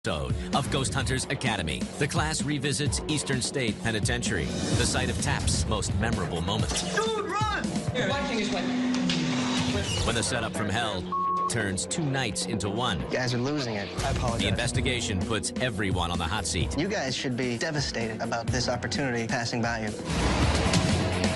episode of Ghost Hunters Academy. The class revisits Eastern State Penitentiary, the site of Tap's most memorable moment. Dude, run! Here, when the setup from hell turns 2 nights into one. You guys are losing it. I apologize. The investigation puts everyone on the hot seat. You guys should be devastated about this opportunity passing by you.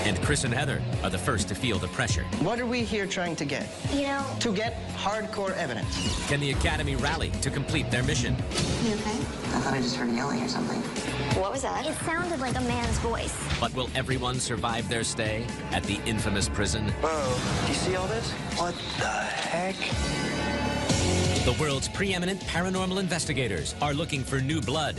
And Chris and Heather are the first to feel the pressure. What are we here trying to get? You know... To get hardcore evidence. Can the Academy rally to complete their mission? You okay? I thought I just heard yelling or something. What was that? It sounded like a man's voice. But will everyone survive their stay at the infamous prison? Whoa, do you see all this? What the heck? The world's preeminent paranormal investigators are looking for new blood.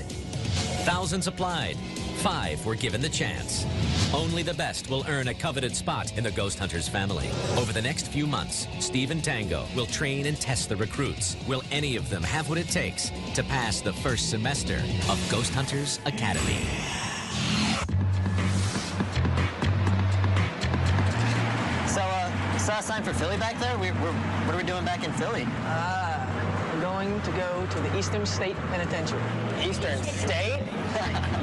Thousands applied. 5 were given the chance. Only the best will earn a coveted spot in the Ghost Hunters family. Over the next few months, Steve and Tango will train and test the recruits. Will any of them have what it takes to pass the first semester of Ghost Hunters Academy? Saw a sign for Philly back there? What are we doing back in Philly? We're going to go to the Eastern State Penitentiary. Eastern State?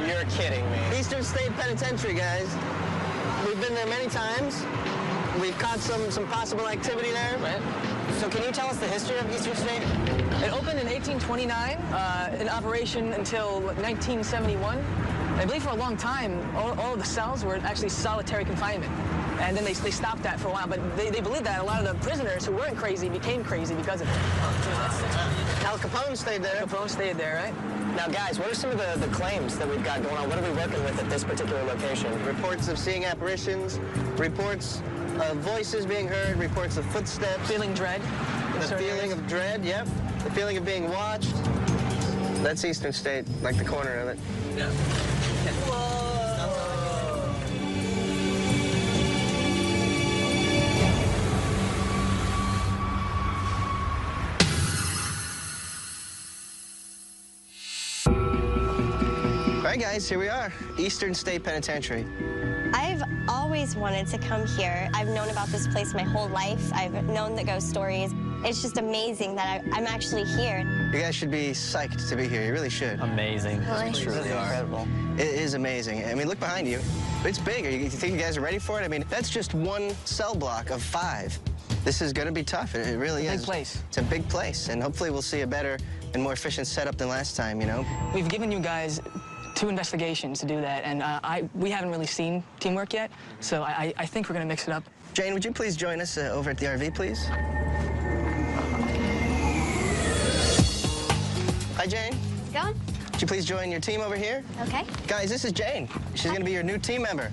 You're kidding me. Eastern State Penitentiary, guys. We've been there many times. We've caught some possible activity there. Right. So can you tell us the history of Eastern State? It opened in 1829, in operation until 1971. I believe for a long time, all of the cells were actually solitary confinement. And then they stopped that for a while, but they believe that a lot of the prisoners who weren't crazy became crazy because of it. Al Capone stayed there. Capone stayed there, right? Now, guys, what are some of the claims that we've got going on? What are we working with at this particular location? Reports of seeing apparitions, reports of voices being heard, reports of footsteps. Feeling dread. The feeling of dread, yep. The feeling of being watched. That's Eastern State, like the corner of it. Yeah. All right, guys, here we are, Eastern State Penitentiary. I've always wanted to come here. I've known about this place my whole life. I've known the ghost stories. It's just amazing that I'm actually here. You guys should be psyched to be here. You really should. Amazing. Really? Truly are. Incredible. It is amazing. I mean, look behind you. It's big. You think you guys are ready for it? I mean, that's just one cell block of 5. This is going to be tough. It really is. Big place. It's a big place, and hopefully we'll see a better and more efficient setup than last time, you know? We've given you guys 2 investigations to do that, and we haven't really seen teamwork yet, so I think we're going to mix it up. Jane, would you please join us over at the RV, please? Hi, Jane. How's it going? Would you please join your team over here? Okay. Guys, this is Jane. She's going to be your new team member.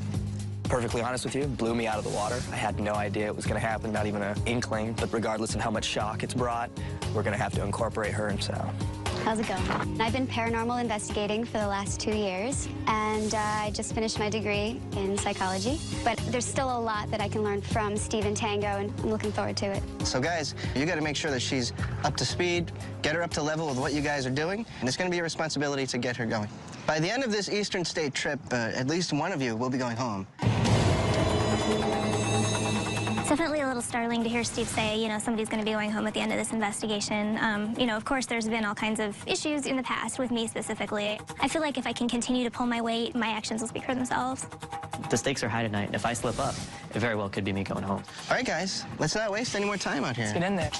Perfectly honest with you, blew me out of the water. I had no idea it was going to happen, not even an inkling. But regardless of how much shock it's brought, we're going to have to incorporate her, and so. How's it going? I've been paranormal investigating for the last 2 years, and I just finished my degree in psychology. But there's still a lot that I can learn from Steve and Tango, and I'm looking forward to it. So, guys, you got to make sure that she's up to speed, get her up to level with what you guys are doing, and it's going to be your responsibility to get her going. By the end of this Eastern State trip, at least one of you will be going home. It's definitely a little startling to hear Steve say, you know, somebody's going to be going home at the end of this investigation. You know, of course, there's been all kinds of issues in the past with me specifically. I feel like if I can continue to pull my weight, my actions will speak for themselves. The stakes are high tonight. If I slip up, it very well could be me going home. All right, guys, let's not waste any more time out here. Let's get in there.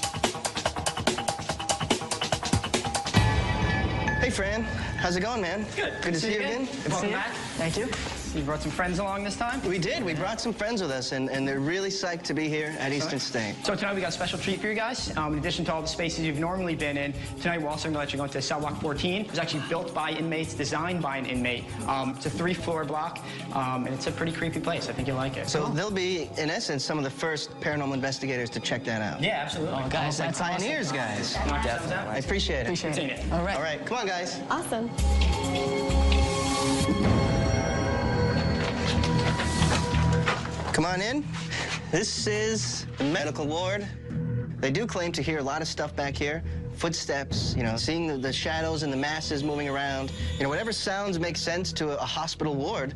Hey, Fran. How's it going, man? Good. Good to see you again. Welcome back. Thank you. You brought some friends along this time? We did. We brought some friends with us, and they're really psyched to be here at Eastern State. So tonight we got a special treat for you guys. In addition to all the spaces you've normally been in, tonight we're also going to let you go into cell block 14. It was actually built by inmates, designed by an inmate. It's a 3-floor block, and it's a pretty creepy place. I think you'll like it. So they'll be, in essence, some of the first paranormal investigators to check that out. Yeah, absolutely. Oh, guys, Like that's pioneers, awesome. guys. Definitely. I appreciate it. Appreciate Seen it. it. All right. All right, come on, guys. Awesome. Come on in. This is the medical ward. They do claim to hear a lot of stuff back here. Footsteps, you know, seeing the shadows and the masses moving around. You know, whatever sounds make sense to a hospital ward,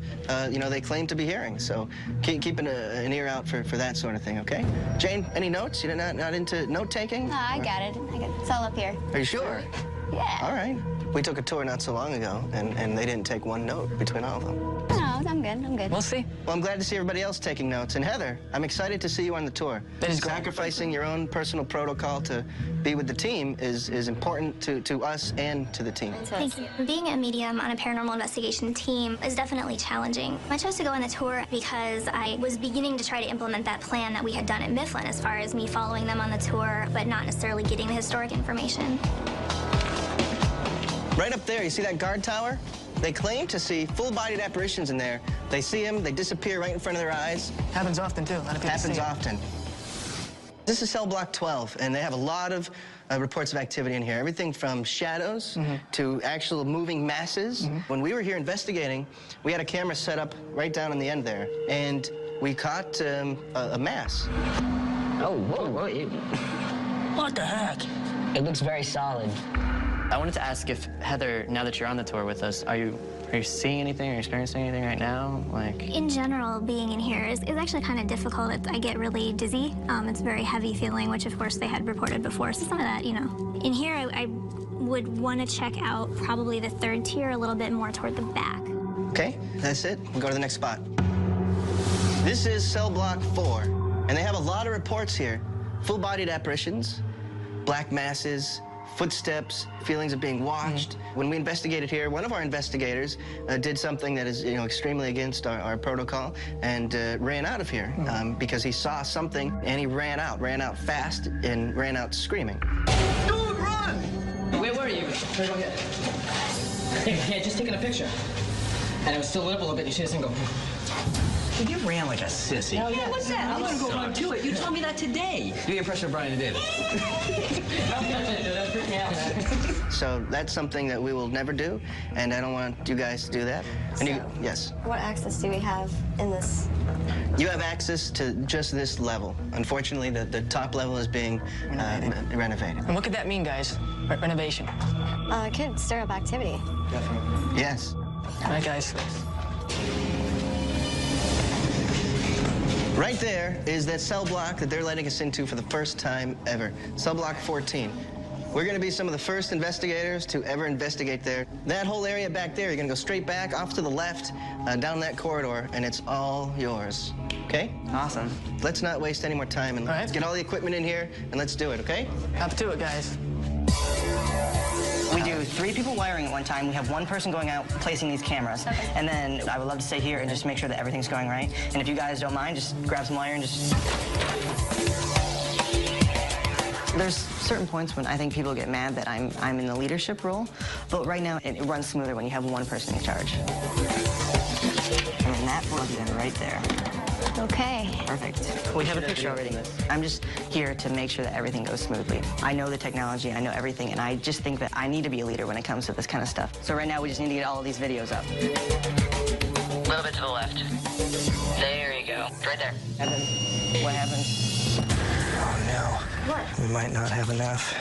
you know, they claim to be hearing. So keep an ear out for that sort of thing, okay? Jane, any notes? You're not into note-taking? No, I got it. It's all up here. Are you sure? Yeah. All right. We took a tour not so long ago, and they didn't take one note between all of them. No, I'm good. I'm good. We'll see. Well, I'm glad to see everybody else taking notes. And Heather, I'm excited to see you on the tour. That is great. Sacrificing your own personal protocol to be with the team is important to us and to the team. Thank you. Being a medium on a paranormal investigation team is definitely challenging. I chose to go on the tour because I was beginning to try to implement that plan that we had done at Mifflin as far as me following them on the tour, but not necessarily getting the historic information. Right up there, you see that guard tower? They claim to see full-bodied apparitions in there. They see them, they disappear right in front of their eyes. Happens often, too. A lot of people Happens see it. often. This is cell block 12, and they have a lot of reports of activity in here. Everything from shadows to actual moving masses. When we were here investigating, we had a camera set up right down on the end there, and we caught a mass. Oh, whoa. What the heck? It looks very solid. I wanted to ask if, Heather, now that you're on the tour with us, are you seeing anything or experiencing anything right now? Like, In general, being in here is actually kind of difficult. I get really dizzy. It's a very heavy feeling, which of course they had reported before. So some of that, you know. In here, I would want to check out probably the third tier a little bit more toward the back. Okay, that's it. We'll go to the next spot. This is cell block 4, and they have a lot of reports here. Full-bodied apparitions, black masses, footsteps, feelings of being watched. When we investigated here, one of our investigators did something that is, extremely against our protocol and ran out of here because he saw something and he ran out fast and ran out screaming. dude, run! Where were you? Right over here. Yeah, just taking a picture. And it was still lit up a little bit. You see this thing go. Dude, you ran like a sissy. Yeah, what's that? I'm gonna go run to it. You told me that today. Do your impression of Brian Davis. That freaked me out, man. So that's something that we will never do, and I don't want you guys to do that. And yes. What access do we have in this? You have access to just this level. Unfortunately, the top level is being renovated. And what could that mean, guys? Renovation. It could stir up activity. Definitely. Yes. All right, guys. Right there is that cell block that they're letting us into for the first time ever. Cell block 14. We're going to be some of the first investigators to ever investigate there. That whole area back there, you're going to go straight back, off to the left, down that corridor, and it's all yours. Okay? Awesome. Let's not waste any more time, and let's get all the equipment in here, and let's do it, okay? Up to it, guys. We do 3 people wiring at one time. We have 1 person going out, placing these cameras. Okay. And then I would love to stay here and just make sure that everything's going right. And if you guys don't mind, just grab some wire and just... There's certain points when I think people get mad that I'm in the leadership role. But right now, it runs smoother when you have 1 person in charge. And then that plugs in right there. Okay. Perfect. We have a picture already. I'm just here to make sure that everything goes smoothly. I know the technology, I know everything, and I just think that I need to be a leader when it comes to this kind of stuff. So right now, we just need to get all of these videos up. A little bit to the left. There you go. Right there. And then what happens? Oh, no. What? We might not have enough.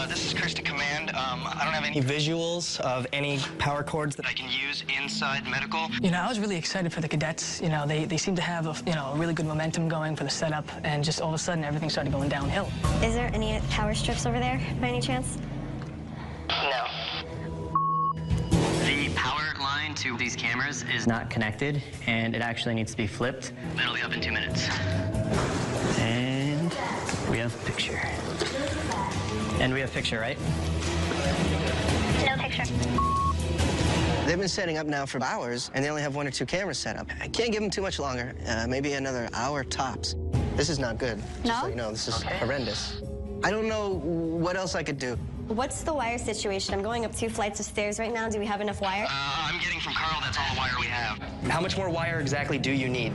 This is Chris to command. I don't have any Visuals of any power cords that I can use inside medical. You know, I was really excited for the cadets. You know, they seem to have a really good momentum going for the setup, and just all of a sudden everything started going downhill. Is there any power strips over there, by any chance? No. The power line to these cameras is not connected, and it actually needs to be flipped. It'll be up in 2 minutes. And we have a picture. And we have a picture, right? No picture. They've been setting up now for hours, and they only have 1 or 2 cameras set up. I can't give them too much longer. Maybe another hour tops. This is not good. No? Just so you know, this is horrendous. I don't know what else I could do. What's the wire situation? I'm going up 2 flights of stairs right now. Do we have enough wire? I'm getting from Carl. That's all the wire we have. How much more wire exactly do you need?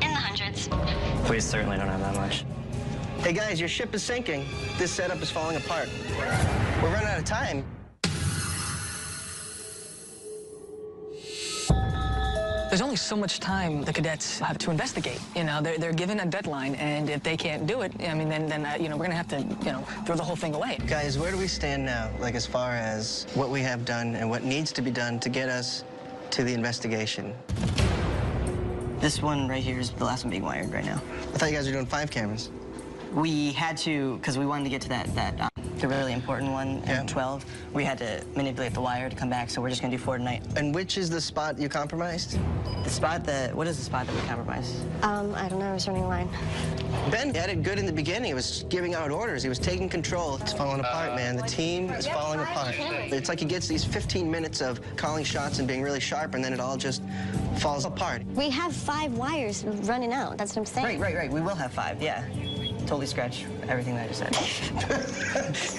In the hundreds. We certainly don't have that much. Hey, guys, your ship is sinking. This setup is falling apart. We're running out of time. There's only so much time the cadets have to investigate. You know, they're given a deadline, and if they can't do it, I mean, then we're gonna have to, throw the whole thing away. Guys, where do we stand now, like as far as what we have done and what needs to be done to get us to the investigation? This one right here is the last one being wired right now. I thought you guys were doing 5 cameras. We had to, because we wanted to get to that the really important one, and 12. We had to manipulate the wire to come back, so we're just gonna do 4 tonight. And which is the spot you compromised? The spot that, what is the spot that we compromised? I don't know, I was running line. Ben had it good in the beginning. He was giving out orders. He was taking control. It's falling apart, man. The team is falling apart. It's like he gets these 15 minutes of calling shots and being really sharp, and then it all just falls apart. We have 5 wires running out, that's what I'm saying. Right. We will have 5, yeah. Totally scratch everything that I just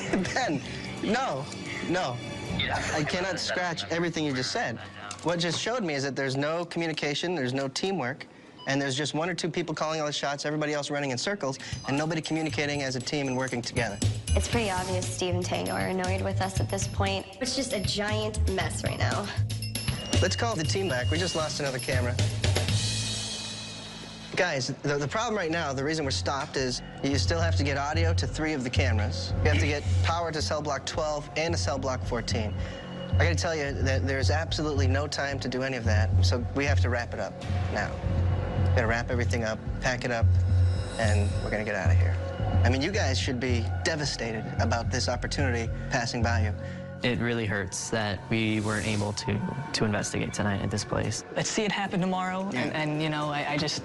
said. Ben, no. I cannot scratch everything you just said. What just showed me is that there's no communication, there's no teamwork, and there's just 1 or 2 people calling all the shots, everybody else running in circles, and nobody communicating as a team and working together. It's pretty obvious Steve and Tango are annoyed with us at this point. It's just a giant mess right now. Let's call the team back. We just lost another camera. Guys, the problem right now, the reason we're stopped is you still have to get audio to 3 of the cameras. You have to get power to cell block 12 and to cell block 14. I gotta tell you that there's absolutely no time to do any of that, so we have to wrap it up now. We gotta wrap everything up, pack it up, and we're gonna get out of here. I mean, you guys should be devastated about this opportunity passing by you. It really hurts that we weren't able to investigate tonight at this place. Let's see it happen tomorrow, and you know, I just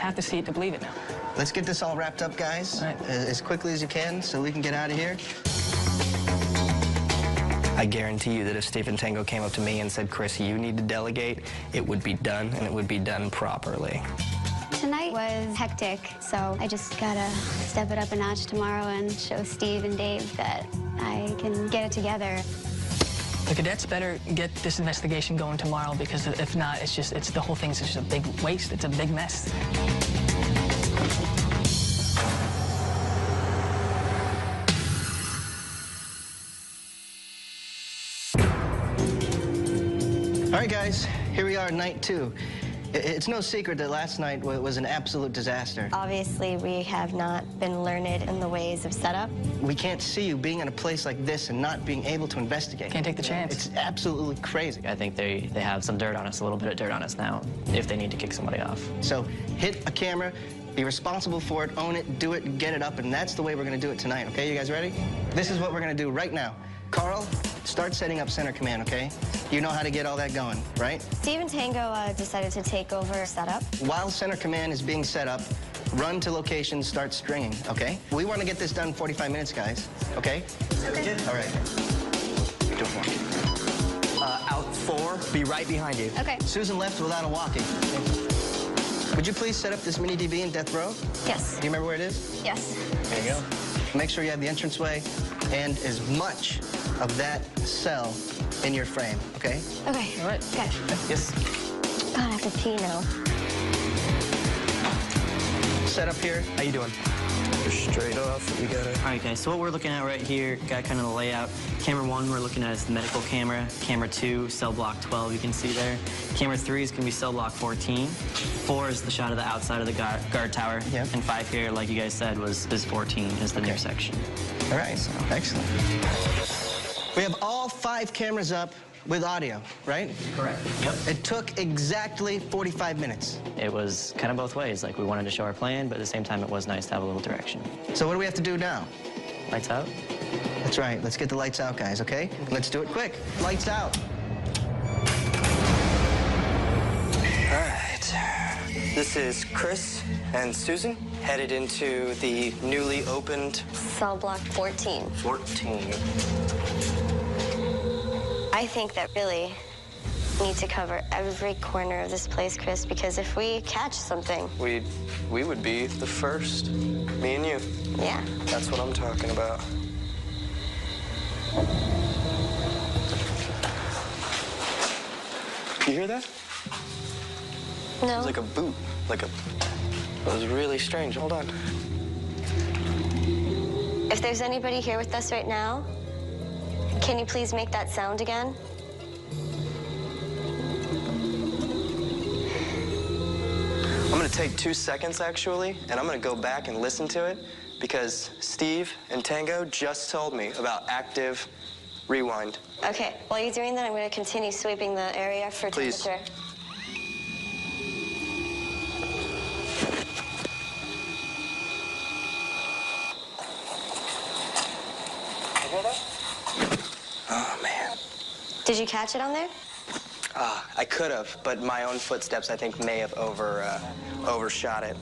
have to see it to believe it now. Let's get this all wrapped up, guys, as quickly as you can so we can get out of here. I guarantee you that if Steve and Tango came up to me and said, Chris, you need to delegate, it would be done, and it would be done properly. Tonight was hectic, so I just gotta step it up a notch tomorrow and show Steve and Dave that I can get it together. The cadets better get this investigation going tomorrow, because if not, it's the whole thing's just a big waste. It's a big mess. All right, guys, here we are, night 2. It's no secret that last night was an absolute disaster. Obviously, we have not been learned in the ways of setup. We can't see you being in a place like this and not being able to investigate. Can't take the chance. It's absolutely crazy. I think they have some dirt on us, a little bit of dirt on us now, if they need to kick somebody off. So hit a camera, be responsible for it, own it, do it, get it up, and that's the way we're gonna do it tonight, okay? You guys ready? This is what we're gonna do right now. Carl, start setting up center command, okay? You know how to get all that going, right? Steve and Tango decided to take over setup. While center command is being set up, run to location, start stringing, okay? We want to get this done in 45 minutes, guys, okay? Okay. All right. Do it. Out 4, be right behind you. Okay. Susan left without a walkie. Would you please set up this mini DB in death row? Yes. Do you remember where it is? Yes. There you go. Make sure you have the entranceway and as much of that cell in your frame, okay? Okay. All right. Okay. Yes. God, I have to pee now. Set up here. How you doing? Straight off, we got it. All right, guys, so what we're looking at right here, got kind of the layout. Camera 1, we're looking at is the medical camera. Camera 2, cell block 12, you can see there. Camera 3 is gonna be cell block 14. 4 is the shot of the outside of the guard tower. Yep. And 5 here, like you guys said, is 14, is the near section. All right, excellent. We have all 5 cameras up with audio, right? Correct. Yep. It took exactly 45 minutes. It was kind of both ways. Like, we wanted to show our plan, but at the same time, it was nice to have a little direction. So what do we have to do now? Lights out? That's right. Let's get the lights out, guys, okay? Let's do it quick. Lights out. All right. This is Chris and Susan, headed into the newly opened Cell block 14. 14. I think that really need to cover every corner of this place, Chris, because if we catch something... We would be the first, me and you. Yeah. That's what I'm talking about. You hear that? No. It was like a boot, it was really strange. Hold on. If there's anybody here with us right now, can you please make that sound again? I'm gonna take 2 seconds, actually, and I'm gonna go back and listen to it, because Steve and Tango just told me about active rewind. Okay, while you're doing that, I'm going to continue sweeping the area for Please. temperature. Did you catch it on there? I could have, but my own footsteps, I think, may have overshot it.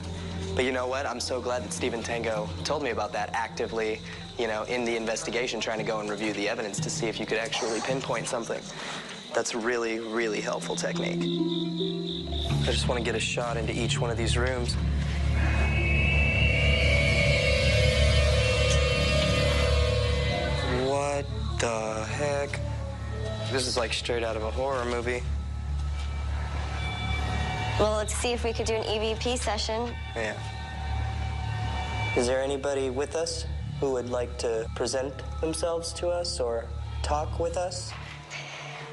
But you know what? I'm so glad that Steve and Tango told me about that actively, you know, in the investigation, trying to go and review the evidence to see if you could actually pinpoint something. That's really, really helpful technique. I just want to get a shot into each one of these rooms. What the heck? This is like straight out of a horror movie. Well, let's see if we could do an EVP session. Yeah. Is there anybody with us who would like to present themselves to us or talk with us?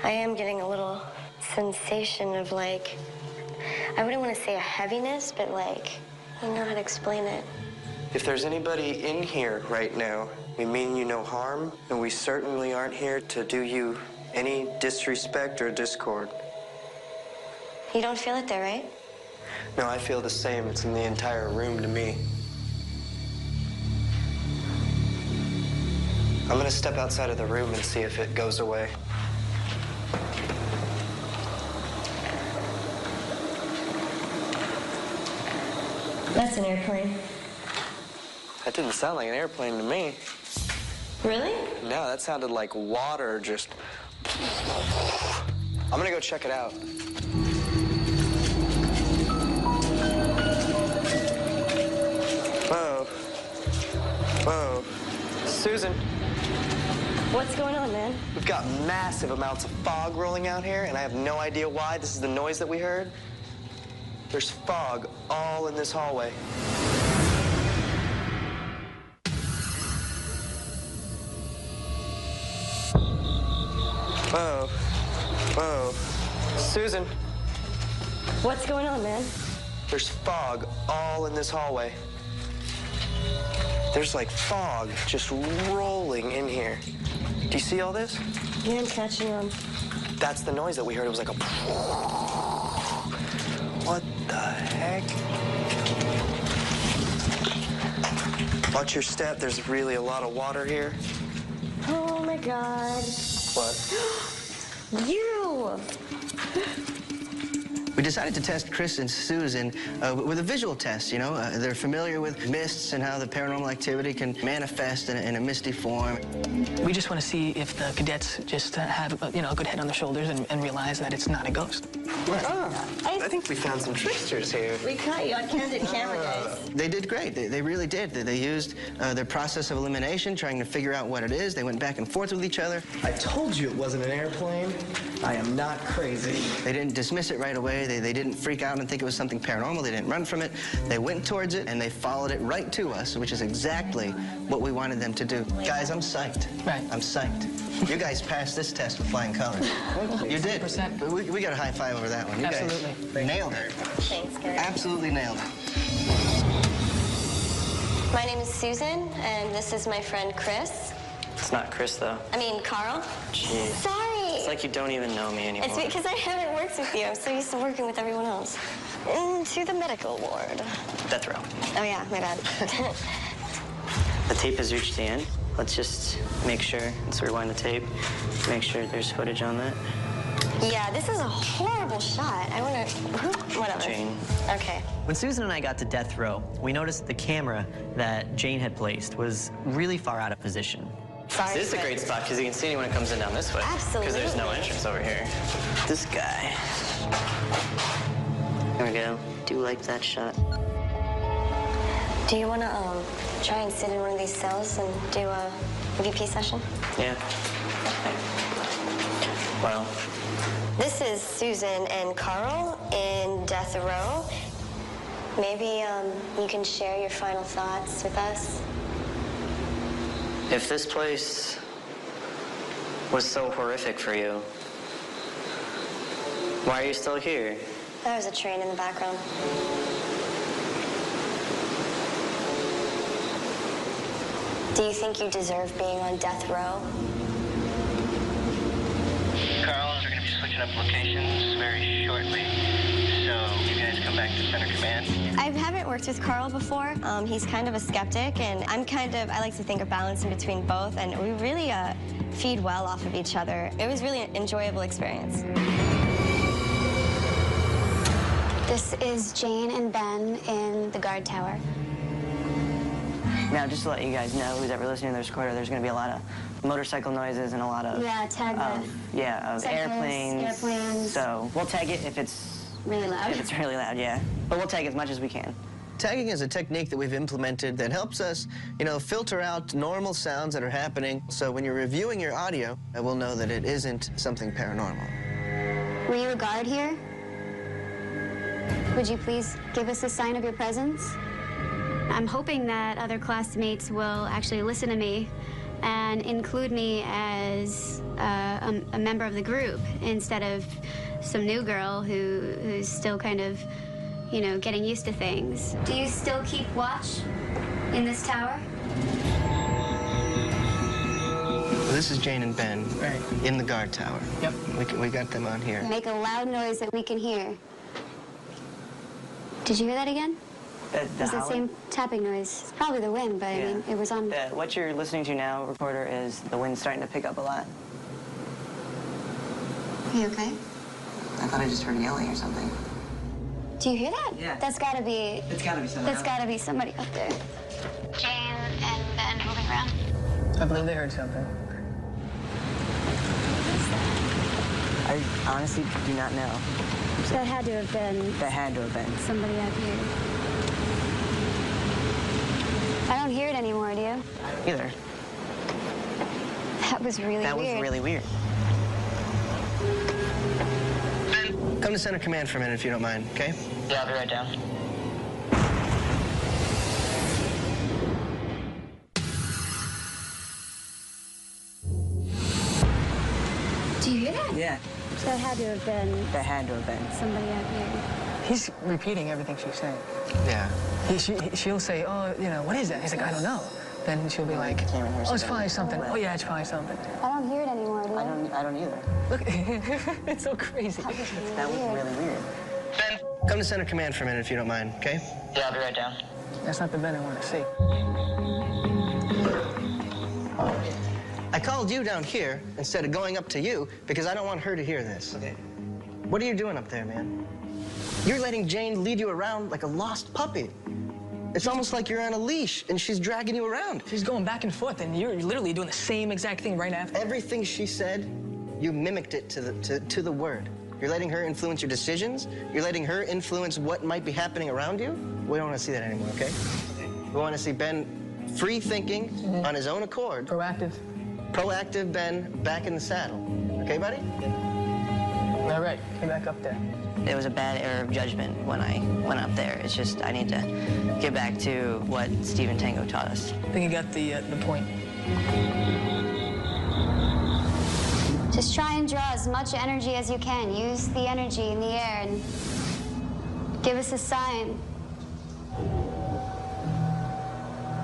I am getting a little sensation of like, I wouldn't want to say a heaviness, but like, I don't know how to explain it. If there's anybody in here right now, we mean you no harm, and we certainly aren't here to do you any disrespect or discord. You don't feel it there, right? No, I feel the same. It's in the entire room to me. I'm gonna step outside of the room and see if it goes away. That's an airplane. That didn't sound like an airplane to me. Really? No, that sounded like water just... I'm gonna go check it out. Whoa. Whoa. Susan. What's going on, man? We've got massive amounts of fog rolling out here, and I have no idea why. This is the noise that we heard. There's fog all in this hallway. Whoa. Whoa. Susan. What's going on, man? There's fog all in this hallway. There's like fog just rolling in here. Do you see all this? Yeah, I'm catching on. That's the noise that we heard. It was like a... What the heck? Watch your step. There's really a lot of water here. Oh my God. What? You! We decided to test Chris and Susan with a visual test, you know. They're familiar with mists and how the paranormal activity can manifest in a misty form. We just want to see if the cadets just have, a good head on their shoulders and realize that it's not a ghost. I think we found some tricksters here. We caught you on candid camera, guys. They did great. They really did. They used their process of elimination, trying to figure out what it is. They went back and forth with each other. I told you it wasn't an airplane. I am not crazy. They didn't dismiss it right away. They didn't freak out and think it was something paranormal. They didn't run from it. They went towards it, and they followed it right to us, which is exactly what we wanted them to do. Guys, I'm psyched. Right. I'm psyched. You guys passed this test with flying colors. You did. 100%. We got a high five over that one. You Absolutely. guys nailed it. Thanks, Gary. Absolutely nailed it. My name is Susan, and this is my friend Chris. It's not Chris, though. I mean, Carl. Jeez. Sorry. It's like you don't even know me anymore. It's because I haven't worked with you. I'm so used to working with everyone else. Into the medical ward. Death row. Oh, yeah, my bad. The tape has reached the end. Let's just make sure. Let's rewind the tape. Make sure there's footage on that. Yeah, this is a horrible shot. I want to... Whatever. Jane. Okay. When Susan and I got to death row, we noticed the camera that Jane had placed was really far out of position. Sorry, This is a but- great spot because you can see anyone that comes in down this way. Absolutely. Because there's no entrance over here. This guy. There we go. Do like that shot. Do you want to try and sit in one of these cells and do a VP session? Yeah. Well, This is Susan and Carl in death row. Maybe you can share your final thoughts with us. if this place was so horrific for you, why are you still here? There was a train in the background. Do you think you deserve being on death row? Carl, we're going to be switching up locations very shortly, so you guys come back to center command. I haven't worked with Carl before. He's kind of a skeptic, and I like to think of balance in between both, and we really feed well off of each other. It was really an enjoyable experience. This is Jane and Ben in the guard tower. Now, just to let you guys know, who's ever listening to this recorder, there's going to be a lot of motorcycle noises and a lot of... of airplanes. So we'll tag it if it's... Really loud? If it's really loud, yeah. But we'll tag as much as we can. Tagging is a technique that we've implemented that helps us, filter out normal sounds that are happening. So when you're reviewing your audio, we'll know that it isn't something paranormal. Were you a guard here? Would you please give us a sign of your presence? I'm hoping that other classmates will actually listen to me and include me as a member of the group instead of some new girl who's still kind of, getting used to things. Do you still keep watch in this tower? This is Jane and Ben in the guard tower. Yep. We got them on here. Make a loud noise that we can hear. Did you hear that again? It was the same tapping noise. It's probably the wind, but I mean, it was on. What you're listening to now, recorder, is the wind starting to pick up a lot. Are you okay? I thought I just heard yelling or something. Do you hear that? Yeah. That's gotta be... It's gotta be somebody. That's gotta be somebody up there. Jane and Ben moving around. I believe they heard something. I honestly do not know. That had to have been... That had to have been. Somebody up here. I don't hear it anymore, do you? Either. That was really weird. That was really weird. Ben, come to center command for a minute if you don't mind, okay? Yeah, I'll be right down. Do you hear that? Yeah. That had to have been... That had to have been. Somebody up here. He's repeating everything she's saying. Yeah. She'll say, oh, what is that? He's like, I don't know. Then she'll be like, oh, it's probably something. Oh, yeah, it's probably something. I don't hear it anymore, do you? I don't either. Look, it's so crazy. That was really weird. Ben, come to center command for a minute if you don't mind, okay? Yeah, I'll be right down. That's not the Ben I want to see. I called you down here instead of going up to you because I don't want her to hear this. Okay. What are you doing up there, man? You're letting Jane lead you around like a lost puppy. It's almost like you're on a leash and she's dragging you around. She's going back and forth, and you're literally doing the same exact thing right after. Everything she said, you mimicked it to the word. You're letting her influence your decisions. You're letting her influence what might be happening around you. We don't want to see that anymore, okay? We want to see Ben free thinking on his own accord. Proactive. Proactive Ben back in the saddle. Okay, buddy? All right, get back up there. It was a bad error of judgment when I went up there. It's just I need to get back to what Stephen Tango taught us. I think you got the point. Just try and draw as much energy as you can. Use the energy in the air and give us a sign.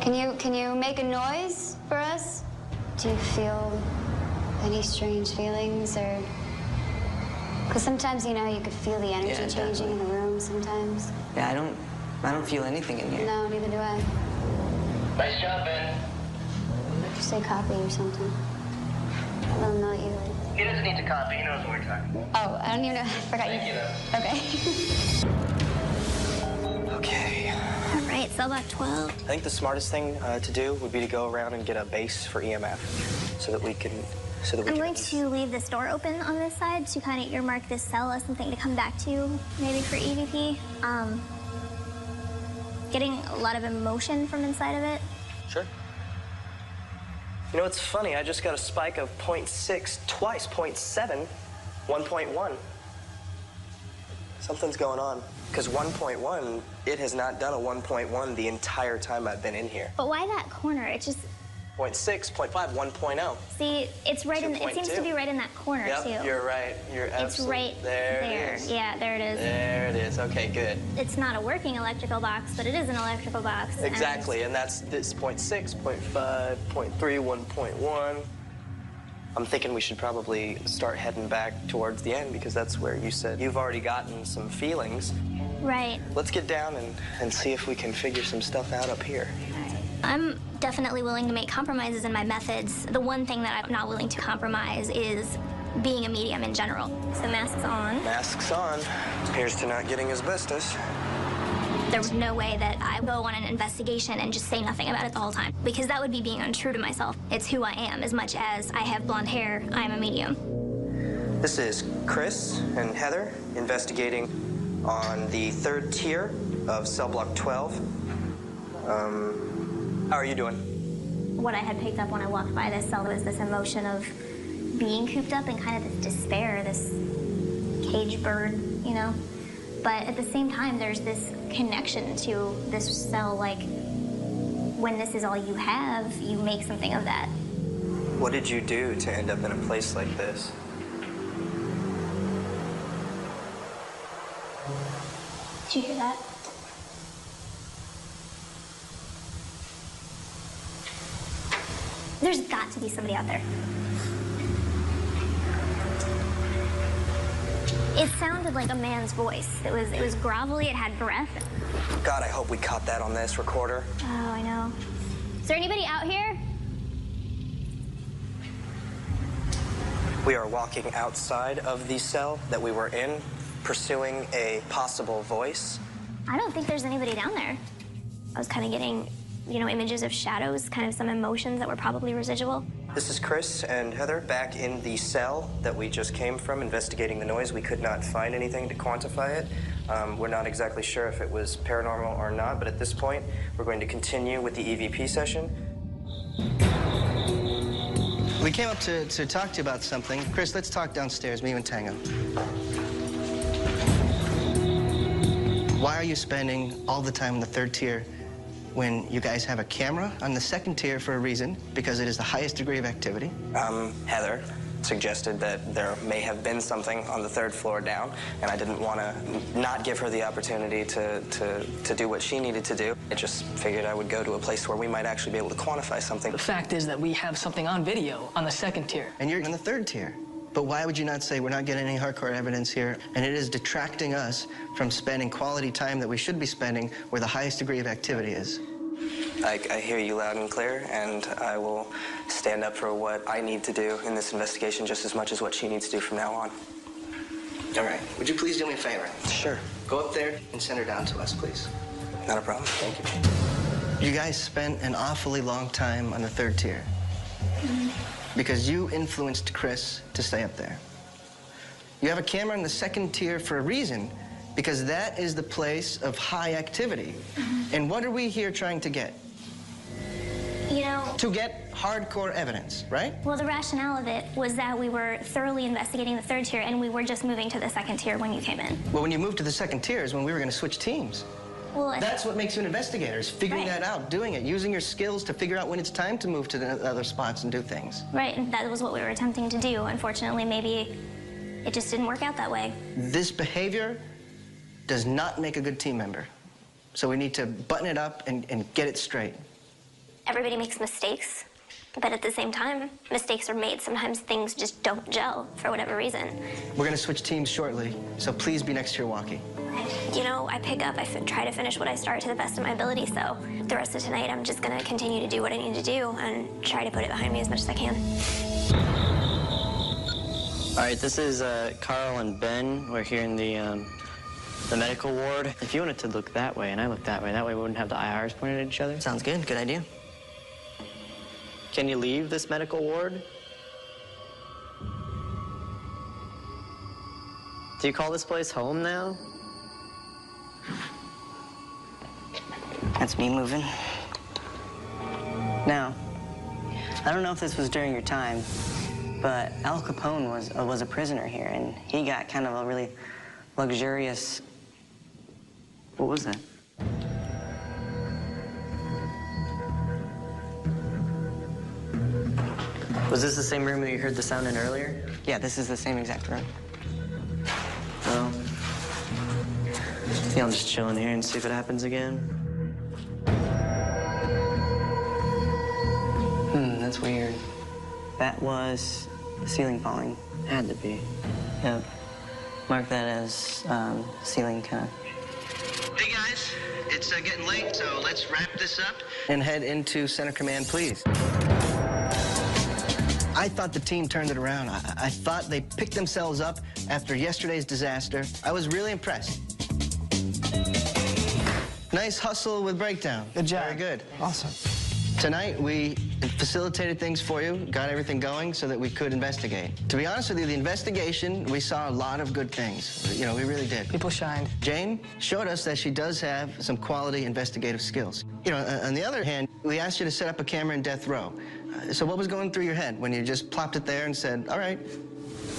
Can you make a noise for us? Do you feel any strange feelings or? Because sometimes, you could feel the energy changing in the room sometimes. Yeah, I don't feel anything in here. No, neither do I. Nice job, Ben. Just say copy or something. Let him know that you... He doesn't need to copy. He knows what we're talking about. Oh, I don't even know. I forgot Thank you, though. Okay. Okay. All right, cell block 12. I think the smartest thing to do would be to go around and get a base for EMF so that we can... I'm going to leave this door open on this side to kind of earmark this cell as something to come back to, maybe for EVP. Getting a lot of emotion from inside of it. Sure. You know, it's funny. I just got a spike of 0.6, twice 0.7, 1.1. Something's going on. Because 1.1, it has not done a 1.1 the entire time I've been in here. But why that corner? It just... 0.6, 0.5, 1.0. See, it's right in. It seems to be right in that corner too. Yep, you're right. You're absolutely. It's right there. there. It is. Yeah, there it is. There it is. Okay, good. It's not a working electrical box, but it is an electrical box. Exactly, and that's this 0.6, 0.5, 0.3, 1.1. I'm thinking we should probably start heading back towards the end because that's where you said you've already gotten some feelings. Right. Let's get down and see if we can figure some stuff out up here. I'm definitely willing to make compromises in my methods. The one thing that I'm not willing to compromise is being a medium in general. So masks on. Masks on. Here's to not getting asbestos. There was no way that I go on an investigation and just say nothing about it the whole time, because that would be being untrue to myself. It's who I am. As much as I have blonde hair, I'm a medium. This is Chris and Heather investigating on the 3rd tier of cell block 12. How are you doing? What I had picked up when I walked by this cell was this emotion of being cooped up and kind of this despair, this caged bird, you know? But at the same time, there's this connection to this cell, like, when this is all you have, you make something of that. What did you do to end up in a place like this? Did you hear that? There's got to be somebody out there. It sounded like a man's voice. It was grovelly, it had breath. God, I hope we caught that on this recorder. Oh, I know. Is there anybody out here? We are walking outside of the cell that we were in, pursuing a possible voice. I don't think there's anybody down there. I was kind of getting, you know, images of shadows, kind of some emotions that were probably residual. This is Chris and Heather back in the cell that we just came from, investigating the noise. We could not find anything to quantify it. We're not exactly sure if it was paranormal or not, but at this point, we're going to continue with the EVP session. We came up to talk to you about something. Chris, let's talk downstairs, me and Tango. Why are you spending all the time in the 3rd tier when you guys have a camera on the 2nd tier for a reason, because it is the highest degree of activity? Heather suggested that there may have been something on the 3rd floor down, and I didn't want to not give her the opportunity to do what she needed to do. I just figured I would go to a place where we might actually be able to quantify something. The fact is that we have something on video on the 2nd tier. And you're in the 3rd tier. But why would you not say, we're not getting any hardcore evidence here, and it is detracting us from spending quality time that we should be spending where the highest degree of activity is? I hear you loud and clear, and I will stand up for what I need to do in this investigation just as much as what she needs to do from now on. All right. Would you please do me a favor? Sure. Go up there and send her down to us, please. Not a problem. Thank you. You guys spent an awfully long time on the 3rd tier. Because you influenced Chris to stay up there. You have a camera in the 2nd tier for a reason, because that is the place of high activity. And what are we here trying to get? You know... To get hardcore evidence, right? Well, the rationale of it was that we were thoroughly investigating the 3rd tier, and we were just moving to the 2nd tier when you came in. Well, when you moved to the 2nd tier is when we were going to switch teams. Well, that's what makes you an investigator, is figuring that out, doing it, using your skills to figure out when it's time to move to the other spots and do things. Right, and that was what we were attempting to do. Unfortunately, maybe it just didn't work out that way. This behavior does not make a good team member. So we need to button it up and get it straight. Everybody makes mistakes, but at the same time, mistakes are made. Sometimes things just don't gel for whatever reason. We're going to switch teams shortly, so please be next to your walkie. You know, I pick up, try to finish what I start to the best of my ability, so the rest of tonight I'm just going to continue to do what I need to do and try to put it behind me as much as I can. All right, this is Carl and Ben. We're here in the medical ward. If you wanted to look that way and I look that way we wouldn't have the IRs pointed at each other. Sounds good. Good idea. Can you leave this medical ward? Do you call this place home now? That's me moving. Now, I don't know if this was during your time, but Al Capone was a prisoner here, and he got kind of a really luxurious... What was that? Was this the same room that you heard the sound in earlier? Yeah, this is the same exact room. Well, I think I'll just chill in here and see if it happens again. That's weird. That was the ceiling falling. Had to be. Yep. Mark that as ceiling kind of Hey guys, it's getting late, so let's wrap this up and head into Center Command, please. I thought the team turned it around. I thought they picked themselves up after yesterday's disaster. I was really impressed. Nice hustle with breakdown. Good job. Very good. Awesome. Tonight, we facilitated things for you, got everything going so that we could investigate. To be honest with you, the investigation, we saw a lot of good things. You know, we really did. People shined. Jane showed us that she does have some quality investigative skills. You know, on the other hand, we asked you to set up a camera in death row. So what was going through your head when you just plopped it there and said, all right,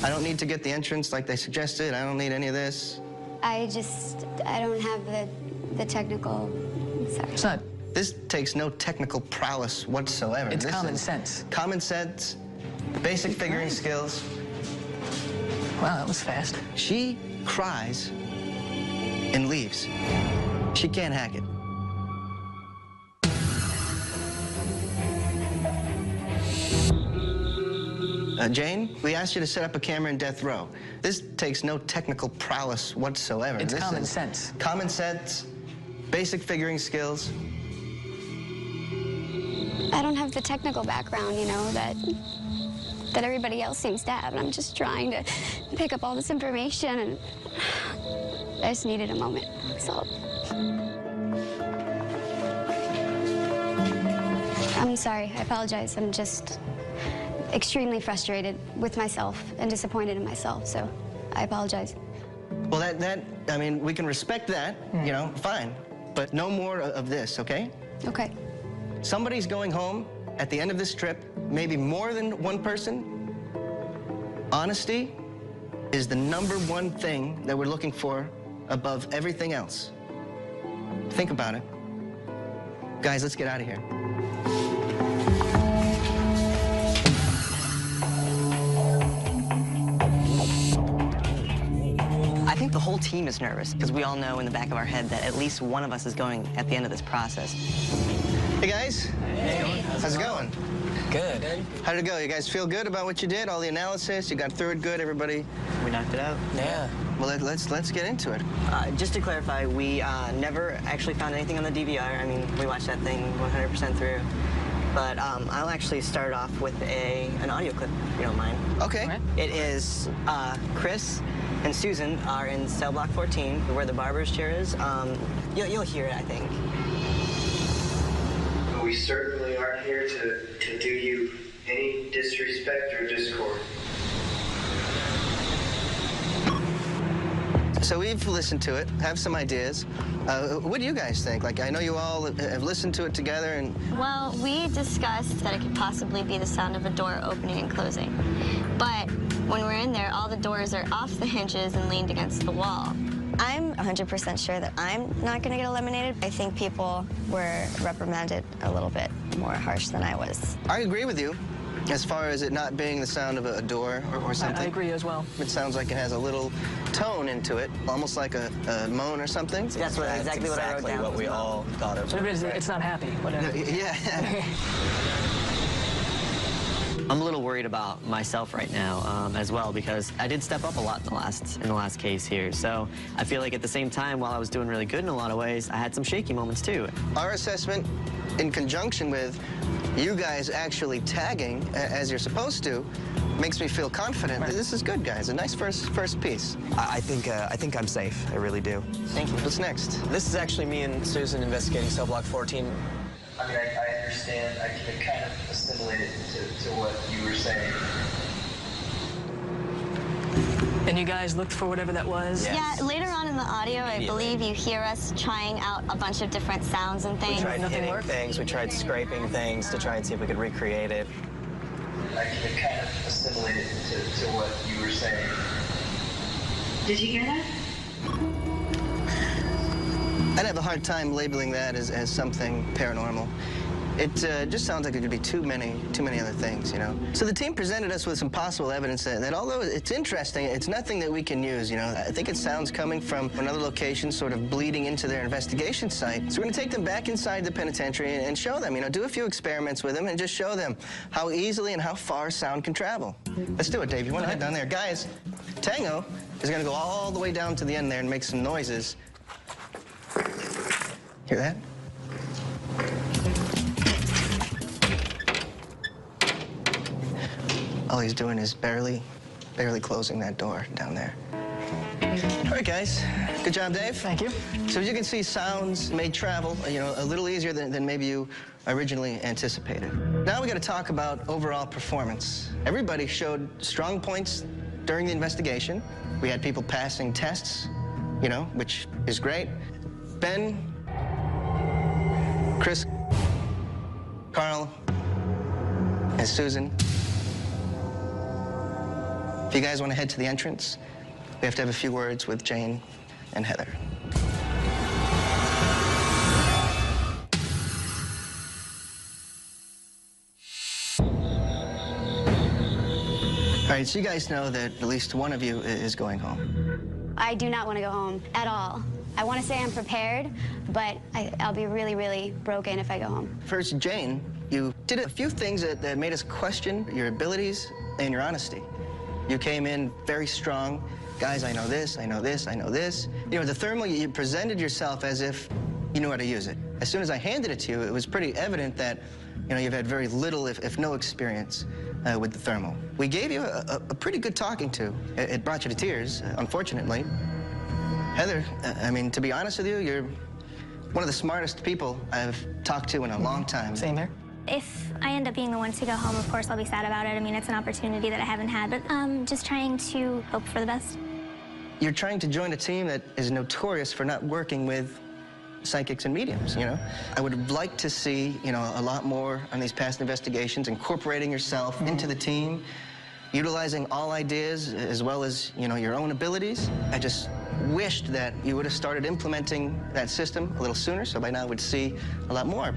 I don't need to get the entrance like they suggested. I don't need any of this. I don't have the technical, sorry. It's not. This takes no technical prowess whatsoever. It's this common is sense. Common sense, basic figuring skills. Wow, that was fast. She cries and leaves. She can't hack it. Jane, we asked you to set up a camera in death row. This takes no technical prowess whatsoever. It's this common is sense. Common sense, basic figuring skills. I don't have the technical background, you know, that everybody else seems to have. And I'm just trying to pick up all this information, and I just needed a moment. So I'm sorry. I apologize. I'm just extremely frustrated with myself and disappointed in myself. So I apologize. Well, I mean, we can respect that, you know, fine. But no more of this, okay? Okay. Somebody's going home at the end of this trip, maybe more than one person. Honesty is the #1 thing that we're looking for above everything else. Think about it. Guys, let's get out of here. I think the whole team is nervous because we all know in the back of our head that at least one of us is going at the end of this process. Hey, guys. Hey. How's it going? Good. How did it go? You guys feel good about what you did? All the analysis? You got through it good? Everybody? We knocked it out. Yeah. Well, let's get into it. Just to clarify, we never actually found anything on the DVR. I mean, we watched that thing 100% through. But I'll actually start off with an audio clip, if you don't mind. Okay. Right. It is Chris and Susan are in cell block 14, where the barber's chair is. You'll hear it, I think. We certainly aren't here to do you any disrespect or discord. So we've listened to it, have some ideas. What do you guys think? Like, I know you all have listened to it together and... Well, we discussed that it could possibly be the sound of a door opening and closing. But when we're in there, all the doors are off the hinges and leaned against the wall. I'm 100% sure that I'm not going to get eliminated. I think people were reprimanded a little bit more harsh than I was. I agree with you as far as it not being the sound of a door or something. I agree as well. It sounds like it has a little tone into it, almost like a moan or something. That's exactly what I wrote down. What we all thought of. So it's not happy. Whatever. Yeah. I'm a little worried about myself right now as well, because I did step up a lot in the last case here. So I feel like at the same time, while I was doing really good in a lot of ways, I had some shaky moments too. Our assessment, in conjunction with you guys actually tagging as you're supposed to, makes me feel confident. Right. This is good, guys. A nice first piece. I think I'm safe. I really do. Thank you. What's next? This is actually me and Susan investigating cell block 14. I mean, I understand. I can kind of assimilate it to what you were saying. And you guys looked for whatever that was? Yes. Yeah, later on in the audio, I believe you hear us trying out a bunch of different sounds and things. We tried hitting things, we tried scraping things to try and see if we could recreate it. I can kind of assimilate it to what you were saying. Did you hear that? I'd have a hard time labeling that as something paranormal. It just sounds like it could be too many other things, you know? So the team presented us with some possible evidence that although it's interesting, it's nothing that we can use, you know? I think it sounds coming from another location, sort of bleeding into their investigation site. So we're gonna take them back inside the penitentiary and show them, you know, do a few experiments with them and just show them how easily and how far sound can travel. Let's do it, Dave. You wanna head down there? Guys, Tango is gonna go all the way down to the end there and make some noises. Hear that? All he's doing is barely closing that door down there. All right, guys. Good job, Dave. Thank you. So as you can see, sounds may travel, a little easier than maybe you originally anticipated. Now we got to talk about overall performance. Everybody showed strong points during the investigation. We had people passing tests, which is great. Ben, Chris, Carl, and Susan. If you guys want to head to the entrance, we have to have a few words with Jane and Heather. All right, so you guys know that at least one of you is going home. I do not want to go home at all. I want to say I'm prepared, but I'll be really, really broken if I go home. First, Jane, you did a few things that made us question your abilities and your honesty. You came in very strong. Guys, I know this, I know this, I know this. The thermal, you presented yourself as if you knew how to use it. As soon as I handed it to you, it was pretty evident that, you've had very little, if no experience with the thermal. We gave you a pretty good talking to. It brought you to tears, unfortunately. Heather, to be honest with you, you're one of the smartest people I've talked to in a long time. Same here. If I end up being the one to go home, of course, I'll be sad about it. It's an opportunity that I haven't had, but I'm just trying to hope for the best. You're trying to join a team that is notorious for not working with psychics and mediums, I would like to see, a lot more on these past investigations, incorporating yourself into the team, utilizing all ideas as well as, your own abilities. I just wished that you would have started implementing that system a little sooner, so by now we'd see a lot more.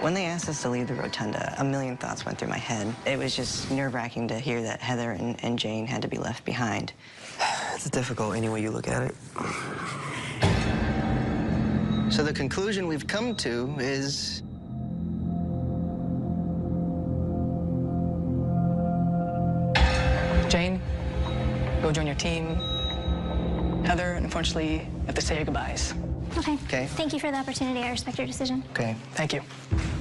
When they asked us to leave the rotunda, a million thoughts went through my head. It was just nerve-wracking to hear that Heather and Jane had to be left behind. It's difficult any way you look at it. So the conclusion we've come to is... Jane, go join your team. Heather, unfortunately, you have to say your goodbyes. Okay. Thank you for the opportunity. I respect your decision. Okay. Thank you.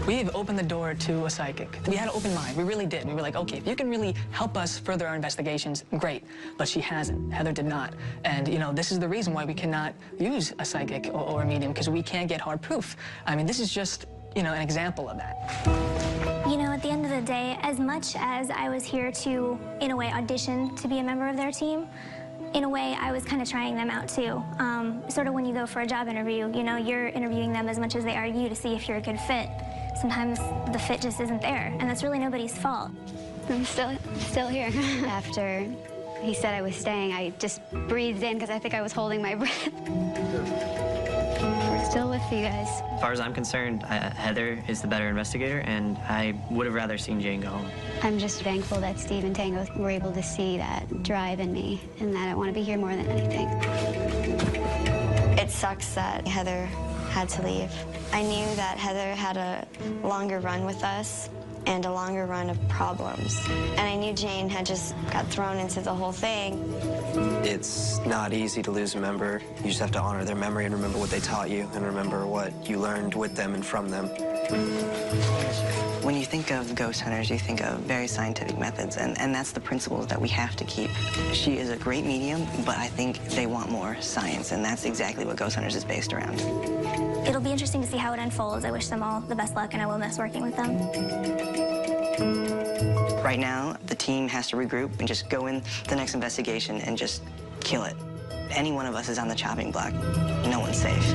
We've opened the door to a psychic. We had an open mind. We really did. We were like, okay, if you can really help us further our investigations, great. But she hasn't. Heather did not. And, this is the reason why we cannot use a psychic or a medium, because we can't get hard proof. This is just, an example of that. At the end of the day, as much as I was here to, in a way, audition to be a member of their team, in a way, I was kind of trying them out, too. Sort of when you go for a job interview, you're interviewing them as much as they are you to see if you're a good fit. Sometimes the fit just isn't there, and that's really nobody's fault. I'm still here. After he said I was staying, I just breathed in because I think I was holding my breath. We're still with you guys. As far as I'm concerned, Heather is the better investigator, and I would have rather seen Jane go home. I'm just thankful that Steve and Tango were able to see that drive in me and that I want to be here more than anything. It sucks that Heather had to leave. I knew that Heather had a longer run with us and a longer run of problems. And I knew Jane had just got thrown into the whole thing. It's not easy to lose a member. You just have to honor their memory and remember what they taught you and remember what you learned with them and from them. When you think of ghost hunters, you think of very scientific methods, and that's the principles that we have to keep. She is a great medium, but I think they want more science, and that's exactly what Ghost Hunters is based around. It'll be interesting to see how it unfolds. I wish them all the best luck, and I will miss working with them. Right now, the team has to regroup and just go in the next investigation and just kill it. Any one of us is on the chopping block. No one's safe.